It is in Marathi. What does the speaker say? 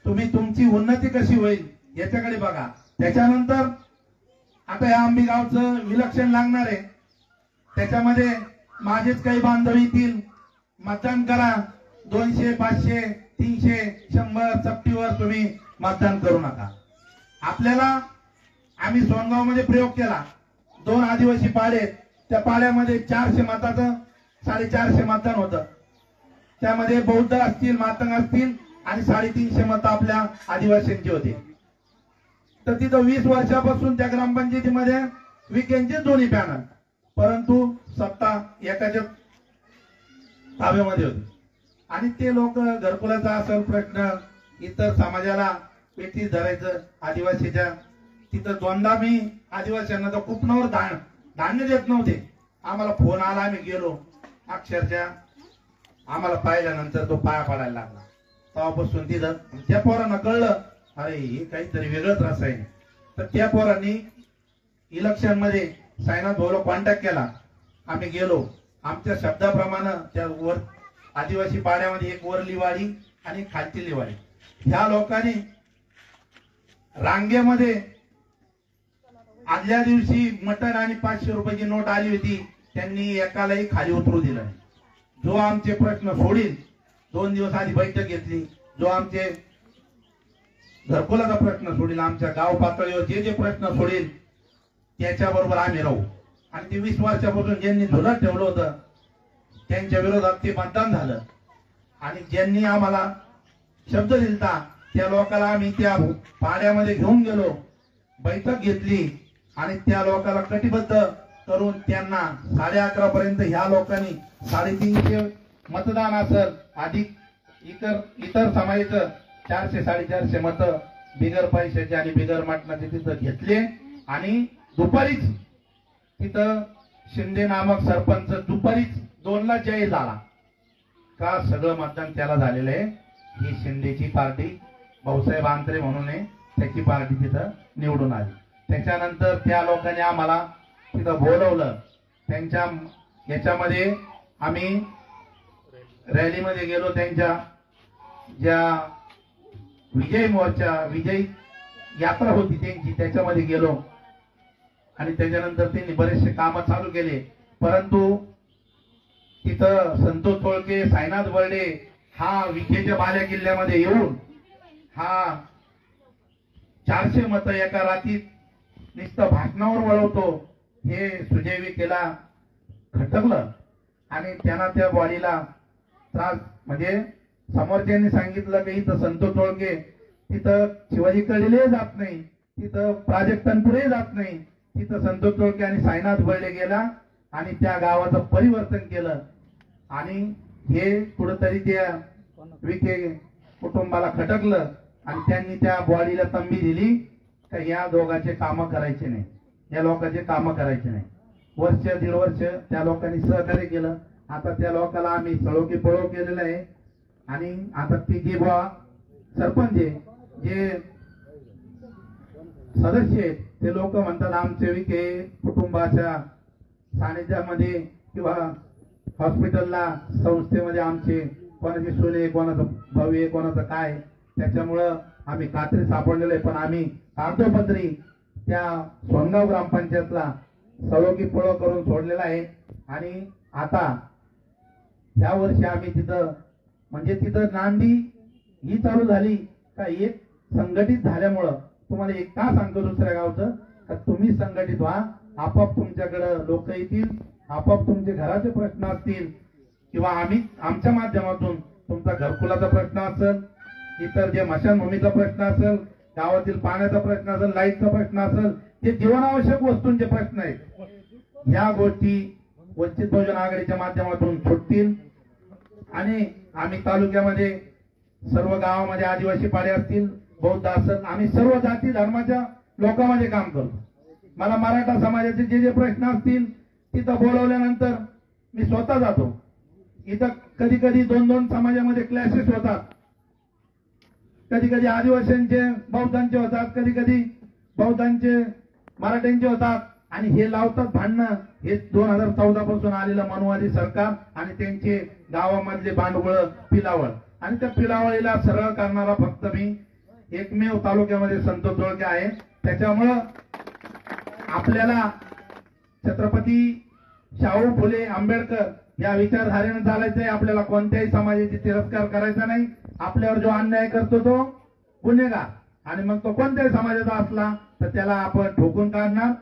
तुम्ही तुमची उन्नती कशी होईल याच्याकडे बघा। त्याच्यानंतर आता या आंबी गावचं विलक्षण लागणार आहे, त्याच्यामध्ये माझेच काही बांधव येतील, मतदान करा। 200 500 300 100 चपटीवर तुम्ही मतदान करू नका। आपल्याला आम्ही सोनगाव मध्ये प्रयोग केला, 2 आदिवासी पाडे, त्या पाड्यामध्ये 400 मताचं 450 मतदान होतं। त्यामध्ये बौद्ध असतील, मातंग असतील आणि 350 मतं आपल्या आदिवासींची होती। तर तिथं 20 वर्षापासून त्या ग्रामपंचायतीमध्ये विकेंडचे दोन्ही पॅनल, परंतु सत्ता एकाच्या ताब्यामध्ये होती। आणि ते लोक घरकुलाचा असेल प्रश्न, इतर समाजाला पेटी धरायचं आदिवासीच्या, तिथं दोनदा मी आदिवासींना तर कुपनावर धान्य देत नव्हते। आम्हाला फोन आला, आम्ही गेलो, अक्षरशः आम्हाला पाहिल्यानंतर तो पाया पडायला लागला। तेव्हापासून तिथं त्या पोरांना कळलं, अरे हे काहीतरी वेगळंच रसायन। तर त्या पोरांनी इलेक्शन मध्ये सायनाथ भाऊला कॉन्टॅक्ट केला, आम्ही गेलो, आमच्या शब्दाप्रमाणे त्या वर आदिवासी पाड्यामध्ये एक वरली वाडी आणि खालची वाडी, ह्या लोकांनी रांगेमध्ये आदल्या दिवशी मटण आणि 500 रुपयाची नोट आली होती, त्यांनी एकालाही खाली उतरू दिलं नाही। जो आमचे प्रश्न सोडील, 2 दिवस आधी बैठक घेतली, जो आमचे घरकुलाचा प्रश्न सोडील, आमच्या गाव पातळीवर जे जे प्रश्न सोडील त्याच्याबरोबर आम्ही राहू। आणि ते 20 वर्षापासून ज्यांनी धुलत ठेवलं होतं त्यांच्या विरोधात ते मतदान झालं। आणि ज्यांनी आम्हाला शब्द दिलता त्या लोकांना आम्ही त्या पाड्यामध्ये घेऊन गेलो, बैठक घेतली आणि त्या लोकांना कटिबद्ध करून त्यांना 11:30 पर्यंत ह्या लोकांनी 350 मतदान असेल, अधिक इतर समाजाचं 400 450 मतं बिगर पैशाचे आणि बिगर मटणाचे तिथं घेतले। आणि दुपारीच तिथं शिंदे नामक सरपंच दुपारीच 2ला जाहीर झाला का सगळं मतदान त्याला झालेलं आहे, ही शिंदेची पार्टी, भाऊसाहेब आंत्रे म्हणून आहे, त्याची पार्टी तिथं निवडून आली। त्याच्यानंतर त्या लोकांनी आम्हाला तिथं बोलवलं, त्यांच्या याच्यामध्ये आम्ही रॅलीमध्ये गेलो, त्यांच्या ज्या विजय मोर्चा विजय यात्रा होती त्यांची त्याच्यामध्ये गेलो। आणि त्याच्यानंतर त्यांनी बरेचसे काम चालू केले, परंतु तिथं संतोष तोळके, सायनाथ बर्डे हा विखेच्या बाल्या किल्ल्यामध्ये येऊन हा 400 मतं एका रात्रीत नुसतं भाषणावर वळवतो, हे सुजय विखेला खटकलं। आणि त्यांना त्या बॉडीला त्रास, म्हणजे समोरच्यांनी सांगितलं की इथं संतोष तोळके तिथं शिवाजी कळले जात नाही, तिथं प्राजक्तांपुढे जात नाही, तिथं संतोष तोळके आणि सायनाथ बर्डे गेला आणि त्या गावाचं परिवर्तन केलं। आणि हे कुठंतरी त्या विखे कुटुंबाला खटकलं आणि त्यांनी त्या बॉडीला तंबी दिली का या दोघांचे काम करायचे नाही, या लोकांचे काम करायचे नाही। वर्ष 1.5 वर्ष त्या लोकांनी सहकार्य केलं। आता त्या लोकांना आम्ही सळोकी पळो केलेलं आहे। आणि आता ते जे सरपंच जे सदस्य आहेत ते लोक म्हणतात आमचे विखे कुटुंबाच्या सानिध्यामध्ये किंवा हॉस्पिटलला संस्थेमध्ये आमचे कोणाची सोने, कोणाचं भव्य, कोणाचं काय, त्याच्यामुळं आम्ही कात्री सापडलेलं आहे। पण आम्ही कागदोपत्री त्या सोनगाव ग्रामपंचायतला सळोकी पळो करून सोडलेला आहे। आणि आता या वर्षी आम्ही तिथं म्हणजे तिथं नांदी ही चालू झाली का एक संघटित झाल्यामुळं, तुम्हाला एक का सांगतो दुसऱ्या गावचं, का तुम्ही संघटित व्हा, आपोआप तुमच्याकडे लोक येतील, आपोआप तुमचे घराचे प्रश्न असतील किंवा आम्ही आमच्या माध्यमातून तुमचा घरकुलाचा प्रश्न असेल, इतर जे मशानभूमीचा प्रश्न असेल, गावातील पाण्याचा प्रश्न असेल, लाईटचा प्रश्न असेल, जे जीवनावश्यक वस्तूंचे प्रश्न आहेत, ह्या गोष्टी वंचित बहुजन आघाडीच्या माध्यमातून सुटतील। आणि आम्ही तालुक्यामध्ये सर्व गावामध्ये आदिवासी पाडे असतील, बौद्ध असतील, आम्ही सर्व जाती धर्माच्या लोकांमध्ये काम करतो। मला मराठा समाजाचे जे जे प्रश्न असतील तिथं बोलवल्यानंतर मी स्वतः जातो। इथं कधी कधी 2-2 समाजामध्ये क्लॅशेस होतात, कधी कधी आदिवासींचे बौद्धांचे होतात, कधी कधी बौद्धांचे मराठ्यांचे होतात। आणि हे लावतात भांडणं, हे 2014 पासून आलेलं मनुवादी सरकार आणि त्यांचे गावामधले भांडवळ पिलावळ, आणि त्या पिलावळीला सरळ करणारा फक्त मी एकमेव तालुक्यामध्ये संतोष जोळके आहे. त्याच्यामुळं आपल्याला छत्रपती शाहू फुले आंबेडकर या विचारधारेनं चालायचंय. आपल्याला कोणत्याही समाजाची तिरस्कार करायचा नाही. आपल्यावर जो अन्याय करतो तो गुन्हेगार, आणि मग तो कोणत्याही समाजाचा असला तर त्याला आपण ठोकून काढणार.